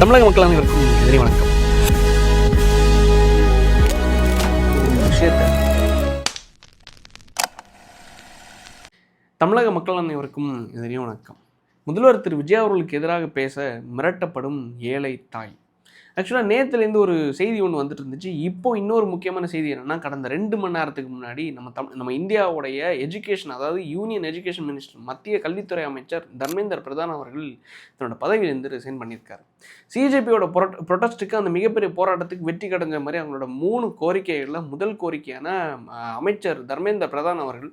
தமிழக மக்கள் அனைவருக்கும் எதிரி வணக்கம். தமிழக மக்கள் அனைவருக்கும் எதிரி வணக்கம். முதல்வர் திரு விஜய் அவர்களுக்கு எதிராக பேச மிரட்டப்படும் ஏழை தாய். ஆக்சுவலாக நேற்றுலேருந்து ஒரு செய்தி ஒன்று வந்துட்டு இருந்துச்சு. இப்போ இன்னொரு முக்கியமான செய்தி என்னென்னா, கடந்த 2 மணி நேரத்துக்கு முன்னாடி நம்ம இந்தியாவுடைய எஜுகேஷன், அதாவது யூனியன் எஜுகேஷன் மினிஸ்டர், மத்திய கல்வித்துறை அமைச்சர் தர்மேந்திர பிரதான் அவர்கள் தன்னோட பதவியிலிருந்து ரிசைன் பண்ணியிருக்காரு. சிஜேபியோட ப்ரொட்டஸ்ட்டுக்கு, அந்த மிகப்பெரிய போராட்டத்துக்கு வெற்றி கிடைஞ்ச மாதிரி அவங்களோட 3 கோரிக்கைகளில் முதல் கோரிக்கையான அமைச்சர் தர்மேந்திர பிரதான் அவர்கள்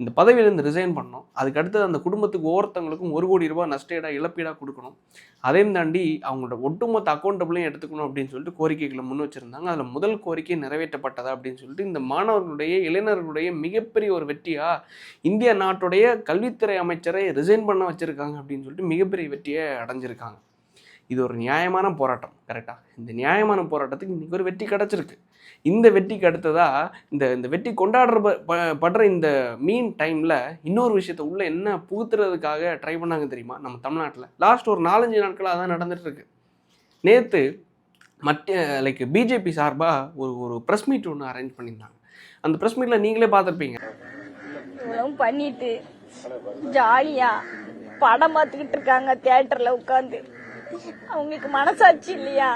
இந்த பதவியிலேருந்து ரிசைன் பண்ணணும். அதுக்கு அடுத்தது அந்த குடும்பத்துக்கு ஒவ்வொருத்தவங்களுக்கும் 1 கோடி ரூபாய் நஷ்டஈடாக இழப்பீடாக கொடுக்கணும். அதையும் தாண்டி அவங்களோட ஒட்டுமொத்த அக்கௌண்டபிளையும் எடுத்துக்கணும் அப்படின்னு சொல்லிட்டு கோரிக்கைகளை முன் வச்சுருந்தாங்க. அதில் முதல் கோரிக்கை நிறைவேற்றப்பட்டதா அப்படின்னு சொல்லிட்டு இந்த மாணவர்களுடைய, இளைஞர்களுடைய மிகப்பெரிய ஒரு வெற்றியாக இந்திய நாட்டுடைய கல்வித்துறை அமைச்சரை ரிசைன் பண்ண வச்சுருக்காங்க அப்படின்னு சொல்லிட்டு மிகப்பெரிய வெற்றியை அடைஞ்சிருக்காங்க. இது ஒரு நியாயமான போராட்டம், கரெக்டாக? இந்த நியாயமான போராட்டத்துக்கு இன்றைக்கி ஒரு வெற்றி கிடச்சிருக்கு. இந்த வெற்றிக்கு அடுத்ததாக இந்த வெற்றி கொண்டாடுற இந்த மீன் டைமில் இன்னொரு விஷயத்த உள்ள என்ன புகுத்துறதுக்காக ட்ரை பண்ணாங்க தெரியுமா? நம்ம தமிழ்நாட்டில் லாஸ்ட் ஒரு 4-5 நாட்களாக அதான் நடந்துகிட்ருக்கு. நேற்று பிஜேபி சார்பாக ஒரு ப்ரெஸ் மீட் ஒன்று அரேஞ்ச் பண்ணியிருந்தாங்க. அந்த ப்ரெஸ் மீட்டில் நீங்களே பார்த்துருப்பீங்க. பண்ணிட்டு ஜாலியாக படம் பார்த்துக்கிட்டு இருக்காங்க தியேட்டரில் உட்காந்து. அவங்களுக்கு மனசாட்சி இல்லையா?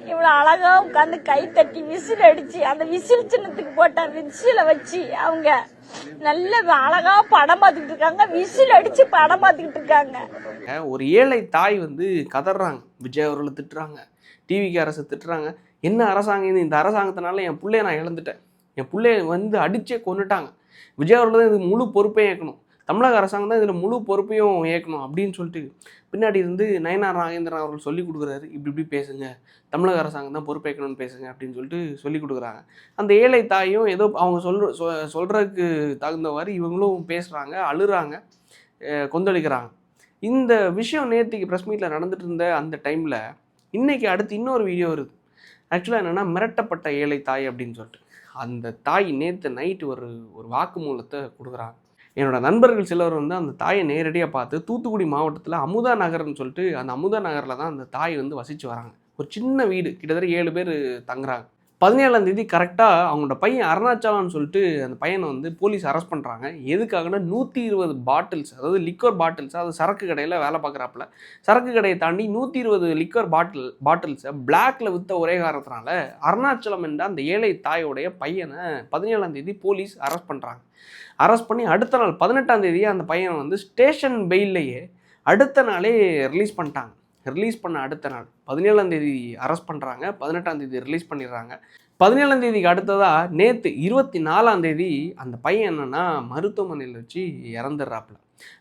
இவ்வளோ அழகா உட்காந்து கை தட்டி விசில் அடிச்சு, அந்த விசில் சின்னத்துக்கு போட்ட விசில வச்சு அவங்க நல்ல அழகா படம் பார்த்துக்கிட்டு இருக்காங்க. விசில் அடிச்சு படம் பார்த்துக்கிட்டு இருக்காங்க. ஒரு ஏழை தாய் கதறாங்க, விஜய் அவர்களை திட்டுறாங்க, டிவிக்கு அரசு திட்டுறாங்க. என்ன அரசாங்கம்? இந்த அரசாங்கத்தினால என் பிள்ளைய நான் இழந்துட்டேன், என் பிள்ளைய அடிச்சே கொண்டுட்டாங்க, விஜய் அவர்கள் தான் இதுக்கு முழு பொறுப்பையும் ஏற்கணும், தமிழக அரசாங்கம் தான் இதில் முழு பொறுப்பையும் ஏற்கணும் அப்படின்னு சொல்லிட்டு பின்னாடி நயனார் நாகேந்திரன் அவர்கள் சொல்லிக் கொடுக்குறாரு. இப்படி பேசுங்க, தமிழக அரசாங்கம் தான் பொறுப்பேற்கணும்னு பேசுங்க அப்படின்னு சொல்லிட்டு சொல்லிக் கொடுக்குறாங்க. அந்த ஏழை தாயும் ஏதோ அவங்க சொல்கிறதுக்கு தகுந்தவாறு இவங்களும் பேசுகிறாங்க, அழுறாங்க, கொந்தளிக்கிறாங்க. இந்த விஷயம் நேற்றுக்கு ப்ரெஸ் மீட்டில் நடந்துட்டு இருந்த அந்த டைமில் இன்றைக்கி அடுத்து இன்னொரு வீடியோ வருது. ஆக்சுவலாக என்னென்னா, மிரட்டப்பட்ட ஏழை தாய் அப்படின்னு சொல்லிட்டு அந்த தாய் நேற்று நைட்டு ஒரு வாக்குமூலத்தை கொடுக்குறாங்க. என்னோடய நண்பர்கள் சிலர் அந்த தாயை நேரடியாக பார்த்து, தூத்துக்குடி மாவட்டத்தில் அமுதா நகர்னு சொல்லிட்டு அந்த அமுதா நகரில் தான் அந்த தாய் வசித்து வராங்க. ஒரு சின்ன வீடு, கிட்டத்தட்ட 7 பேர் தங்குறாங்க. 17ஆம் தேதி கரெக்டாக அவங்களோட பையன் அருணாச்சலான்னு சொல்லிட்டு அந்த பையனை போலீஸ் அரெஸ்ட் பண்ணுறாங்க. எதுக்காகனா 120 பாட்டில்ஸ், அதாவது லிக்வர் பாட்டில்ஸ், அதாவது சரக்கு கடையில் வேலை பார்க்குறாப்புல, சரக்கு கடையை தாண்டி 120 லிக்வர் பாட்டில்ஸை பிளாக்ல விற்ற ஒரே காரணத்தினால அருணாச்சலம் என்ற அந்த ஏழை தாயோடைய பையனை 17ஆம் தேதி போலீஸ் அரெஸ்ட் பண்ணுறாங்க. அரெஸ்ட் பண்ணி அடுத்த நாள் 18ஆம் தேதியே அந்த பையனை ஸ்டேஷன் பெயில்லையே அடுத்த நாளே ரிலீஸ் பண்ணிட்டாங்க. ரிலீஸ் பண்ண அடுத்த நாள் 17ஆம் தேதி அரெஸ்ட் பண்ணுறாங்க, 18ஆம் தேதி ரிலீஸ் பண்ணிடுறாங்க. 17ஆம் தேதிக்கு அடுத்ததாக நேற்று 24ஆம் தேதி அந்த பையன் என்னென்னா மருத்துவமனையில் வச்சு இறந்துடுறாப்புல.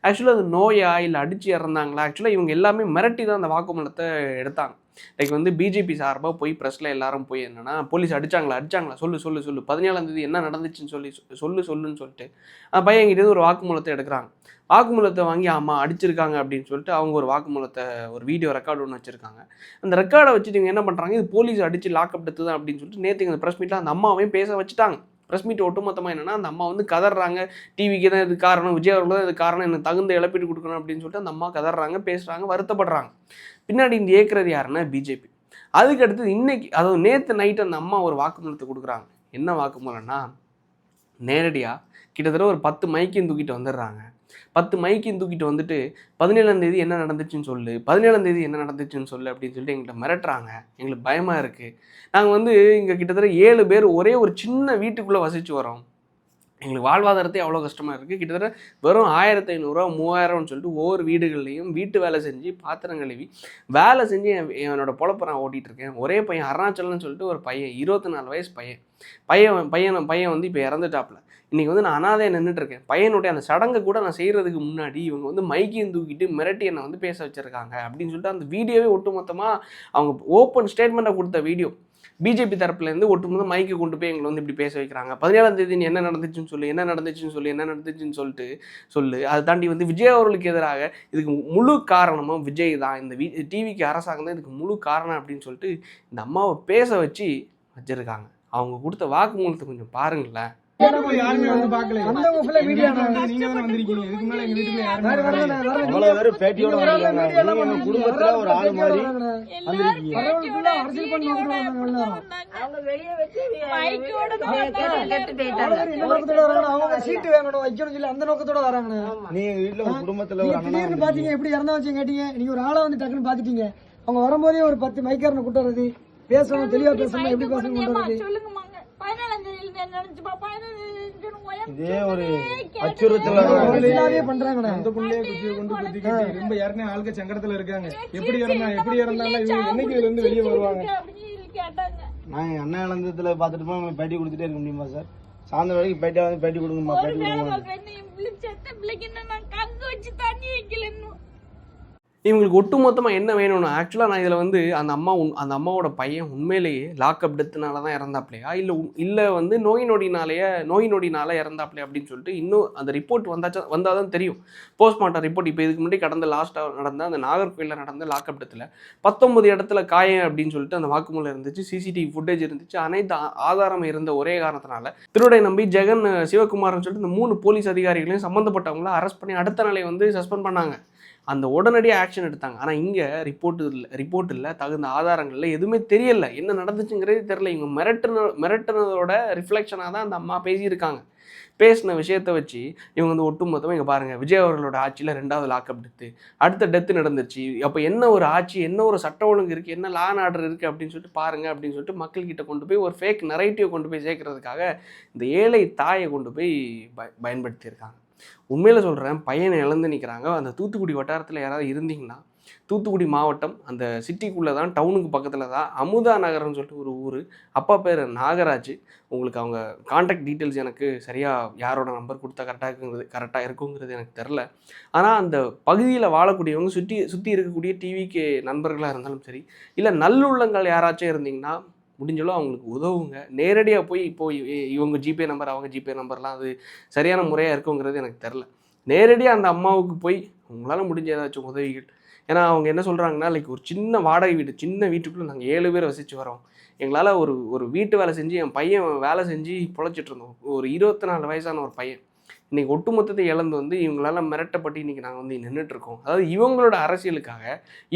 ஆக்சுவலாக அது நோயா இல்லை அடித்து இறந்தாங்களா? ஆக்சுவலாக இவங்க எல்லாமே மிரட்டி தான் அந்த வாக்குமூலத்தை எடுத்தாங்க. பிஜேபி சார்பாக போய் ப்ரெஸ்ஸில் எல்லாரும் போய் என்னென்னா, போலீஸ் அடிச்சாங்களா சொல்லு 17ஆம் தேதி என்ன நடந்துச்சுன்னு சொல்லுன்னு சொல்லிட்டு அந்த பையன்கிட்ட ஒரு வாக்குமூலத்தை எடுக்கிறாங்க. வாக்குமூலத்தை வாங்கி ஆமாம் அடிச்சிருக்காங்க அப்படின்னு சொல்லிட்டு அவங்க ஒரு வாக்குமூலத்தை, ஒரு வீடியோ ரெக்கார்டு ஒன்று வச்சுருக்காங்க. அந்த ரெக்கார்டை வச்சுட்டு இவங்க என்ன பண்ணுறாங்க, இது போலீஸ் அடித்து லாக்அப் எடுத்து தான் அப்படின்னு சொல்லிட்டு நேற்று அந்த ப்ரெஸ் மீட்டில் அந்த அம்மாவையும் பேச வச்சுட்டாங்க. ப்ரெஸ் மீட் ஒட்டுமொத்தமாக என்னென்னா, அந்த அம்மா கதறாங்க, டிவிக்கு தான் இது காரணம், விஜய் அவர்கள் தான் இது காரணம், எனக்கு தகுந்த இழப்பீடு கொடுக்கணும் அப்படின்னு சொல்லிட்டு அந்த அம்மா கதறாங்க, பேசுகிறாங்க, வருத்தப்படுறாங்க. பின்னாடி இந்த ஏற்கிறது யாருன்னா பிஜேபி. அதுக்கு அடுத்தது இன்னைக்கு, அதாவது நேற்று நைட்டு அந்த அம்மா ஒரு வாக்குமூலத்தை கொடுக்குறாங்க. என்ன வாக்குமூலம்னா, நேரடியாக கிட்டத்தட்ட ஒரு 10 மைக்கையும் தூக்கிட்டு வந்துடுறாங்க. 10 மைக்கையும் தூக்கிட்டு வந்துட்டு 17ஆம் தேதி என்ன நடந்துச்சுன்னு சொல்லு, 17ஆம் தேதி என்ன நடந்துச்சுன்னு சொல்லு அப்படின்னு சொல்லிட்டு எங்கள்கிட்ட மிரட்டுறாங்க. எங்களுக்கு பயமாக இருக்குது. நாங்கள் இங்கே கிட்டத்தட்ட 7 பேர் ஒரே ஒரு சின்ன வீட்டுக்குள்ளே வசித்து வரோம். எங்களுக்கு வாழ்வாதாரத்தை அவ்வளோ கஷ்டமாக இருக்குது. கிட்டத்தட்ட வெறும் 1500 3000ன்னு சொல்லிட்டு ஒவ்வொரு வீடுகள்லையும் வீட்டு வேலை செஞ்சு, பாத்திரம் கழுவி வேலை செஞ்சு என்னோட பொழப்பை நான் ஓட்டிகிட்ருக்கேன். ஒரே பையன் அருணாச்சலன்னு சொல்லிட்டு ஒரு பையன், 24 வயசு பையன் இப்போ இறந்துட்டாப்புல. இன்றைக்கி நான் அனாதையை நின்றுட்டுருக்கேன். பையனுடைய அந்த சடங்கை கூட நான் செய்கிறதுக்கு முன்னாடி இவங்க மைக்கையும் தூக்கிட்டு மிரட்டி என்னை பேச வச்சுருக்காங்க அப்படின்னு சொல்லிட்டு அந்த வீடியோவே ஒட்டுமொத்தமாக அவங்க ஓப்பன் ஸ்டேட்மெண்ட்டை கொடுத்த வீடியோ. பிஜேபி தரப்புலேருந்து ஒட்டுமொத்த மைக்கு கொண்டு போய் எங்களை இப்படி பேச வைக்கிறாங்க. 17ஆம் தேதி என்ன நடந்துச்சுன்னு சொல்லிட்டு அதை தாண்டி விஜய் அவர்களுக்கு எதிராக இதுக்கு முழு காரணமும் விஜய் தான், இந்த டிவிக்கு அரசாங்கம் தான் இதுக்கு முழு காரணம் அப்படின்னு சொல்லிட்டு இந்த அம்மாவை பேச வச்சுருக்காங்க. அவங்க கொடுத்த வாக்குமூலத்தை கொஞ்சம் பாருங்களேன். யாருமே வந்து பார்க்கல. அந்த ஃபுல்லா மீடியா நீங்க தானே வந்திருக்கீங்க. இதுக்கு முன்னால எங்க வீட்டுல யாருமே வேற வரல. அவ்வளவு பேர் பேட்டியோட வந்தாங்க. நீங்க நம்ம குடும்பத்துல ஒரு ஆளு மாதிரி எல்லாரும் வரவங்களுக்குள்ள அரசியல் பண்ணி அவங்க வெளியே வச்சு மைக்கோட என்ன நோக்கத்தோட வராங்க? அவங்க சீட்டு வாங்கணும் வைக்கணும் சொல்லி அந்த நோக்கத்தோட வராங்க. நீங்க வீட்டுல ஒரு குடும்பத்துல ஒரு அண்ணா திடீர்னு பாத்தீங்க எப்படி இறந்தா வச்சு கேட்டீங்க. நீங்க ஒரு ஆளா வந்து டக்குன்னு பாத்துட்டீங்க. அவங்க வரும்போதே ஒரு 10 மைக்காரனை கூட்டு வர்றது, பேசணும் தெளிவா பேசணும், எப்படி பேசணும் கொண்டு வர்றது. சொல்லுங்கம்மாங்க 15 தேதி நினைச்சுப்பா 15 இதே ஒரு அச்சுறுத்தல எல்லாமே பண்றாங்கண்ணே. அந்த புள்ளைய குத்தி கொண்டு குத்தி கட்டி ரொம்ப யாருனே ஆளுங்க சங்கடத்துல இருக்காங்க. எப்படி இறந்தாலும் இவங்க என்னைக்கு இதுல இருந்து வெளியே வருவாங்க? கேட்டாங்க. நான் எங்க அண்ணா இழந்ததுல பாத்துட்டு போய் பேட்டி கொடுத்துட்டே இருக்க முடியுமா சார்? சாயந்தரம் வரைக்கும் பேட்டியா வந்து பேட்டி கொடுங்கம்மா, பேட்டி கொடுங்கம்மா. செத்த பிள்ளைக்கு நான் கங்கு வச்சு தண்ணி வைக்கலன்னு இவங்களுக்கு ஒட்டுமொத்தமாக என்ன வேணும்னா, ஆக்சுவலாக நான் இதில் வந்து அந்த அம்மாவோட பையன் உண்மையிலேயே லாக்அப் டெத்துனால தான் இறந்தாப்லையா இல்லை வந்து நோய் நொடினால இறந்தாப்லையா அப்படின்னு சொல்லிட்டு இன்னும் அந்த ரிப்போர்ட் வந்தால் தான் தெரியும். போஸ்ட்மார்ட்டம் ரிப்போர்ட் இப்போ இதுக்கு முன்னாடி கடந்த லாஸ்ட்டாக நடந்த அந்த நாகர்கோயிலில் நடந்த லாக்அப் டெத்தில் 19 இடத்துல காயம் அப்படின்னு சொல்லிட்டு அந்த வாக்குமூலம் இருந்துச்சு, சிசிடிவி ஃபுட்டேஜ் இருந்துச்சு, அனைத்து ஆதாரம் இருந்த ஒரே காரணத்தினால திருடை நம்பி ஜெகன் சிவகுமார்னு சொல்லிட்டு இந்த 3 போலீஸ் அதிகாரிகளையும் சம்மந்தப்பட்டவங்கள அரெஸ்ட் பண்ணி அடுத்த நாளை வந்து சஸ்பெண்ட் பண்ணாங்க. அந்த உடனடியாக ஆக்ஷன் எடுத்தாங்க. ஆனால் இங்கே ரிப்போர்ட் இல்லை, தகுந்த ஆதாரங்களில் எதுவுமே தெரியல, என்ன நடந்துச்சுங்கிறதே தெரியல. இவங்க மிரட்டுனதோட ரிஃப்ளெக்ஷனாக தான் அந்த அம்மா பேசியிருக்காங்க. பேசின விஷயத்தை வச்சு இவங்க வந்து ஒட்டுமொத்தமாக இங்கே பாருங்கள், விஜய் அவர்களோட ஆட்சியில் 2வது லாக்அப் டெத்து, அடுத்த டெத்து நடந்துருச்சு, அப்போ என்ன ஒரு ஆட்சி, என்ன ஒரு சட்ட ஒழுங்கு இருக்குது, என்ன லா அண்ட் ஆர்டர் இருக்குது அப்படின்னு சொல்லிட்டு பாருங்கள் அப்படின்னு சொல்லிட்டு மக்கள்கிட்ட கொண்டு போய் ஒரு ஃபேக் நரேட்டிவ் கொண்டு போய் சேர்க்கறதுக்காக இந்த ஏழை தாயை கொண்டு போய் பயன்படுத்தியிருக்காங்க. உண்மையில் சொல்கிறேன், பையனை இழந்து நிற்கிறாங்க. அந்த தூத்துக்குடி வட்டாரத்தில் யாராவது இருந்தீங்கன்னா, தூத்துக்குடி மாவட்டம் அந்த சிட்டிக்குள்ளே தான், டவுனுக்கு பக்கத்தில் தான் அமுதா நகர்னு சொல்லிட்டு ஒரு ஊர். அப்பா பேர் நாகராஜ். உங்களுக்கு அவங்க கான்டாக்ட் டீட்டெயில்ஸ் எனக்கு சரியாக யாரோட நம்பர் கொடுத்தா கரெக்டாக இருக்குங்கிறது எனக்கு தெரில. ஆனால் அந்த பகுதியில் வாழக்கூடியவங்க சுற்றி இருக்கக்கூடிய டிவிக்கு நண்பர்களாக இருந்தாலும் சரி, இல்லை நல்லுள்ளங்கள் யாராச்சும் இருந்தீங்கன்னா முடிஞ்சளோ அவங்களுக்கு உதவுங்க. நேரடியாக போய் இவங்க ஜிபே நம்பர் அவங்க ஜிபே நம்பர்லாம் அது சரியான முறையாக இருக்குங்கிறது எனக்கு தெரில. நேரடியாக அந்த அம்மாவுக்கு போய் உங்களால் முடிஞ்ச ஏதாச்சும் உதவிகள். ஏன்னா அவங்க என்ன சொல்கிறாங்கன்னா, லைக் ஒரு சின்ன வாடகை வீடு, சின்ன வீட்டுக்குள்ளே நாங்கள் 7 பேர் வசித்து வரோம், எங்களால் ஒரு வீட்டு வேலை செஞ்சு என் பையன் வேலை செஞ்சு பொழைச்சிட்டு இருந்தோம். ஒரு 24 வயசான ஒரு பையன் இன்றைக்கி ஒட்டுமொத்தத்தை இழந்து வந்து இவங்களால மிரட்டப்பட்டு இன்றைக்கி நாங்கள் வந்து நின்றுட்டுருக்கோம். அதாவது இவங்களோட அரசியலுக்காக,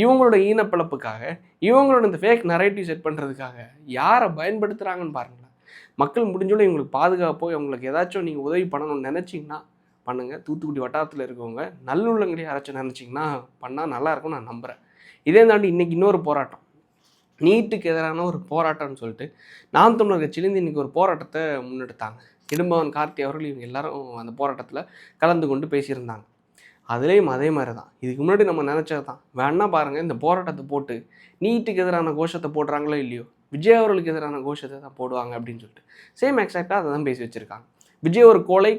இவங்களோட ஈனப்பிழப்புக்காக, இவங்களோட இந்த ஃபேக் நரேட்டிவ் செட் பண்ணுறதுக்காக யாரை பயன்படுத்துகிறாங்கன்னு பாருங்களேன். மக்கள் முடிஞ்சோட இவங்களுக்கு பாதுகாப்போ இவங்களுக்கு ஏதாச்சும் நீங்கள் உதவி பண்ணணும்னு நினச்சிங்கன்னா பண்ணுங்கள். தூத்துக்குடி வட்டாரத்தில் இருக்கவங்க நல்லுள்ளங்களே யாராச்சும் நினச்சிங்கன்னா பண்ணால் நல்லாயிருக்கும் நான் நம்புகிறேன். இதே தாண்டி இன்றைக்கி இன்னொரு போராட்டம், நீட்டுக்கு எதிரான ஒரு போராட்டம்னு சொல்லிட்டு நாம் தமிழர் கட்சியிலேருந்து இன்றைக்கி ஒரு போராட்டத்தை முன்னெடுத்தாங்க. இடும்பவன் கார்த்தி அவர்கள் இவங்க எல்லாரும் அந்த போராட்டத்தில் கலந்து கொண்டு பேசியிருந்தாங்க. அதுலேயும் அதே மாதிரி தான், இதுக்கு முன்னாடி நம்ம நினச்சது தான். வேணா பாருங்கள், இந்த போராட்டத்தை போட்டு நீட்டுக்கு எதிரான கோஷத்தை போடுறாங்களோ இல்லையோ, விஜய் அவர்களுக்கு எதிரான கோஷத்தை தான் போடுவாங்க அப்படின்னு சொல்லிட்டு சேம் எக்ஸாக்டாக அதை தான் பேசி வச்சுருக்காங்க. விஜய் ஒரு கோழை,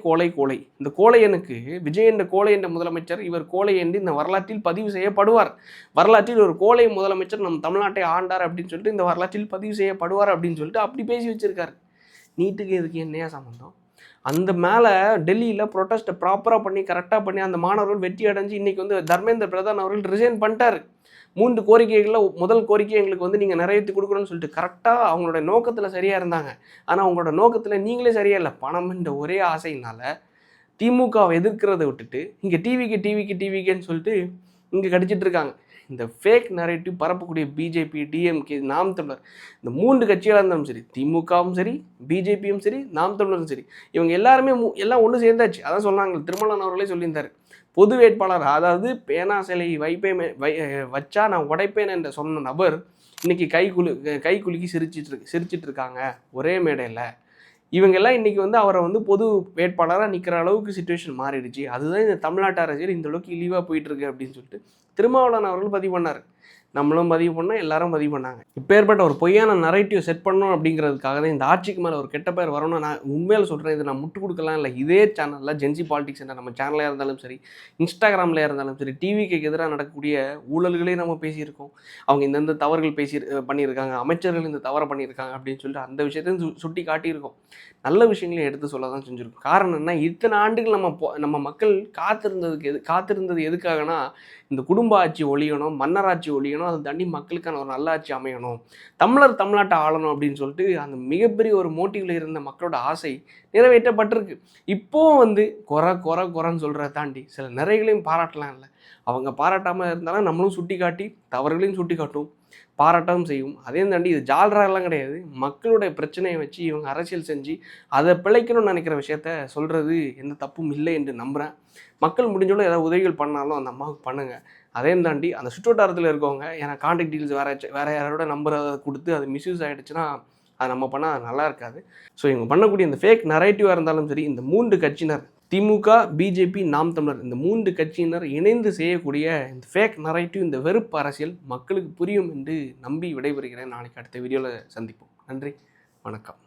இந்த கோழையனுக்கு விஜய் என்ற கோழை என்ற முதலமைச்சர், இவர் கோழை என்று இந்த வரலாற்றில் பதிவு செய்யப்படுவார். வரலாற்றில் ஒரு கோழை முதலமைச்சர் நம் தமிழ்நாட்டை ஆண்டார் அப்படின்னு சொல்லிட்டு இந்த வரலாற்றில் பதிவு செய்யப்படுவார் அப்படின்னு சொல்லிட்டு அப்படி பேசி வச்சுருக்காரு. நீட்டுக்கு இதுக்கு என்னையா சம்மந்தம்? அந்த மேலே டெல்லியில் ப்ரொட்டஸ்ட்டை ப்ராப்பராக பண்ணி கரெக்டாக பண்ணி அந்த மாணவர்கள் வெற்றி அடைஞ்சு இன்றைக்கி வந்து தர்மேந்திர பிரதான் அவர்கள் ரிசைன் பண்ணிட்டார். 3 கோரிக்கைகளில் முதல் கோரிக்கை எங்களுக்கு வந்து நீங்கள் நிறைவேற்றி கொடுக்கணும்னு சொல்லிட்டு கரெக்டாக அவங்களோட நோக்கத்தில் சரியாக இருந்தாங்க. ஆனால் அவங்களோட நோக்கத்தில் நீங்களே சரியாக இல்லை. பணம் என்ற ஒரே ஆசையினால் திமுகவை எதிர்க்கிறத விட்டுட்டு இங்கே டிவிக்குன்னு சொல்லிட்டு இங்கே கடிச்சிட்டு இருக்காங்க. இந்த ஃபேக் நரேட்டிவ் பரப்பக்கூடிய பிஜேபி, டிஎம்கே, நாம் தமிழர், இந்த 3 கட்சிகளாக இருந்தாலும் சரி, திமுகவும் சரி, பிஜேபியும் சரி, நாம் தமிழரும் சரி, இவங்க எல்லாருமே எல்லாம் ஒன்று சேர்ந்தாச்சு. அதான் சொன்னாங்க, திருமலன் அவர்களே சொல்லியிருந்தார், பொது வேட்பாளர், அதாவது பேனா சிலை வச்சா நான் உடைப்பேன் என்று சொன்ன நபர் இன்னைக்கு கை குலுக்கி சிரிச்சிட்டு இருக்காங்க ஒரே மேடையில். இவங்கெல்லாம் இன்றைக்கி வந்து அவரை வந்து பொது வேட்பாளராக நிற்கிற அளவுக்கு சிச்சுவேஷன் மாறிடுச்சு. அதுதான் இந்த தமிழ்நாட்டு அரசியல் இந்த அளவுக்கு இழிவாக போயிட்டுருக்கு அப்படின்னு சொல்லிட்டு திருமாவளவன் அவர்கள் பதிவு பண்ணார். நம்மளும் பதிவு பண்ணோம், எல்லாரும் பதிவு பண்ணாங்க. இப்போ ஏற்பட்ட ஒரு பொய்யான நரேட்டிவ் செட் பண்ணணும் அப்படிங்கிறதுக்காக தான் இந்த ஆட்சிக்கு மேலே ஒரு கெட்ட பேர் வரணும்னு நான் உண்மையில சொல்கிறேன். இது நான் முட்டு கொடுக்கலாம் இல்லை. இதே சேனலில் ஜென்சி பாலிடிக்ஸ் என்ற நம்ம சேனலாக இருந்தாலும் சரி, இன்ஸ்டாகிராமில் இருந்தாலும் சரி, டிவிக்கு எதிராக நடக்கக்கூடிய ஊழல்களே நம்ம பேசியிருக்கோம். அவங்க இந்தந்த தவறுகள் பண்ணியிருக்காங்க, அமைச்சர்கள் இந்த தவறை பண்ணியிருக்காங்க அப்படின்னு சொல்லிட்டு அந்த விஷயத்தையும் சுட்டி காட்டியிருக்கோம். நல்ல விஷயங்களையும் எடுத்து சொல்ல தான் செஞ்சுருக்கோம். காரணம் என்ன, இத்தனை ஆண்டுகள் நம்ம மக்கள் காத்திருந்தது எதுக்காகனா, இந்த குடும்ப ஆட்சி ஒழியணும், மன்னராட்சி ஒழியணும், அதை தாண்டி மக்களுக்கான ஒரு நல்ல ஆட்சி அமையணும், தமிழர் தமிழ்நாட்டை ஆளணும் அப்படின்னு சொல்லிட்டு அந்த மிகப்பெரிய ஒரு மோட்டிவ்ல இருந்த மக்களோட ஆசை நிறைவேற்றப்பட்டிருக்கு. இப்போவும் வந்து குறைன்னு சொல்கிறத தாண்டி சில நிறைகளையும் பாராட்டலாம் இல்லை. அவங்க பாராட்டாமல் இருந்தாலும் நம்மளும் சுட்டி காட்டி தவறுகளையும் சுட்டி காட்டும், பாராட்டவும் செய்யும். அதையும் தாண்டி இது ஜால்ராலாம் கிடையாது. மக்களுடைய பிரச்சனையை வச்சு இவங்க அரசியல் செஞ்சு அதை பிழைக்கணும்னு நினைக்கிற விஷயத்த சொல்கிறது எந்த தப்பும் இல்லை என்று நம்புகிறேன். மக்கள் முடிஞ்சோட ஏதாவது உதவிகள் பண்ணாலும் அந்த அம்மாவுக்கு பண்ணுங்கள். அதையும் தாண்டி அந்த சுற்றுவட்டாரத்தில் இருக்கவங்க ஏன்னா கான்டாக்ட் டீல்ஸ் வேறு யாரோட நம்பரை கொடுத்து அது மிஸ்யூஸ் ஆகிடுச்சுன்னா அதை நம்ம பண்ணால் அது நல்லா இருக்காது. ஸோ இவங்க பண்ணக்கூடிய இந்த ஃபேக் நரேட்டிவாக இருந்தாலும் சரி, இந்த 3 கட்சியினர் திமுக, பிஜேபி, நாம் தமிழர் இந்த 3 கட்சியினர் இணைந்து செய்யக்கூடிய இந்த ஃபேக் நரேட்டிவ், இந்த வெறுப்பு அரசியல் மக்களுக்கு புரியும் என்று நம்பி விடைபெறுகிறேன். நாளைக்கு அடுத்த வீடியோவில் சந்திப்போம். நன்றி, வணக்கம்.